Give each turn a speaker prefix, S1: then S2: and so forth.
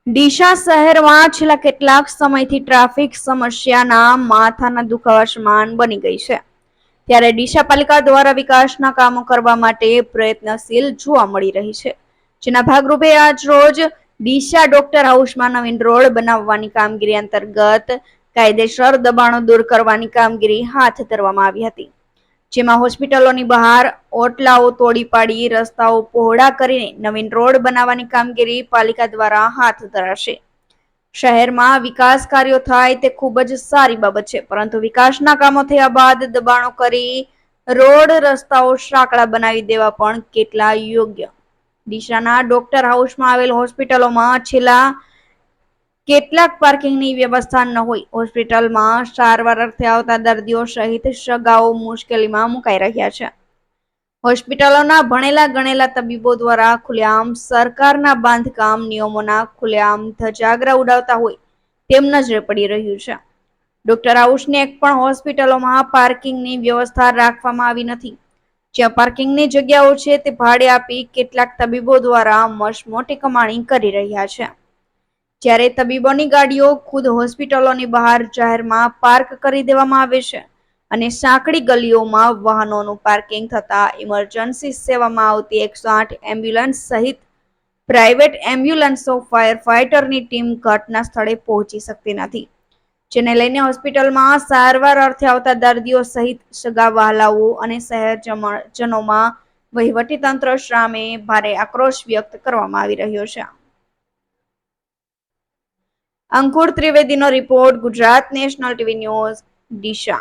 S1: ડીસા શહેરમાં છેલ્લા કેટલાક સમયથી ટ્રાફિક સમસ્યાના માથાના દુખાવા સમાન બની ગઈ છે. ત્યારે ડીસા પાલિકા દ્વારા વિકાસના કામો કરવા માટે પ્રયત્નશીલ જોવા મળી રહી છે. જેના ભાગરૂપે આજ રોજ ડીસા ડોક્ટર હાઉસમાં નવીન રોડ બનાવવાની કામગીરી અંતર્ગત કાયદેસર દબાણો દૂર કરવાની કામગીરી હાથ ધરવામાં આવી હતી. જેમાં હોસ્પિટલોની બહાર ઓટલાઓ તોડી પાડી રસ્તાઓ પહોળા કરીને નવીન રોડ બનાવવાની કામગીરી પાલિકા દ્વારા હાથ ધરાશે. શહેરમાં વિકાસ કાર્યો થાય તે ખૂબ જ સારી બાબત છે, પરંતુ વિકાસના કામો થયા બાદ દબાણો કરી રોડ રસ્તાઓ સાંકડા બનાવી દેવા પણ કેટલા યોગ્ય? ડીસાના ડોક્ટર હાઉસમાં આવેલ હોસ્પિટલોમાં છેલ્લા કેટલાક પાર્કિંગની વ્યવસ્થા ન હોય હોસ્પિટલમાં સારવાર અર્થે આવતા દર્દીઓ સહિત સગાઓ મુશ્કેલીમાં મુકાઈ રહ્યા છે. હોસ્પિટલોના ભણેલા ગણેલા તબીબો દ્વારા ખુલ્લેઆમ સરકારના બાંધકામ નિયમોના ખુલ્લેઆમ ધજાગરા ઉડાવતા હોય તેમ નજરે પડી રહ્યું છે. ડોક્ટર હાઉસની એક પણ હોસ્પિટલોમાં પાર્કિંગની વ્યવસ્થા રાખવામાં આવી નથી. જ્યાં પાર્કિંગની જગ્યાઓ છે તે ભાડે આપી કેટલાક તબીબો દ્વારા મસમોટી કમાણી કરી રહ્યા છે. જ્યારે તબીબોની ગાડીઓ ખુદ હોસ્પિટલોની બહાર જાહેરમાં પાર્ક કરી દેવામાં આવે છે અને સાંકડી ગલીઓમાં વાહનોનું પાર્કિંગ થતા ઇમરજન્સી સેવામાં આવતી 108 એમ્બ્યુલન્સ સહિત પ્રાઇવેટ એમ્બ્યુલન્સો ફાયર ફાઇટરની ટીમ ઘટના સ્થળે પહોંચી શકતી નથી. જેને લઈને હોસ્પિટલમાં સારવાર અર્થે આવતા દર્દીઓ સહિત સગા વહાલાઓ અને શહેરજનોમાં વહીવટીતંત્ર સામે ભારે આક્રોશ વ્યક્ત કરવામાં આવી રહ્યો છે. અંકુર ત્રિવેદીનો report, Gujarat national TV news, Deesa.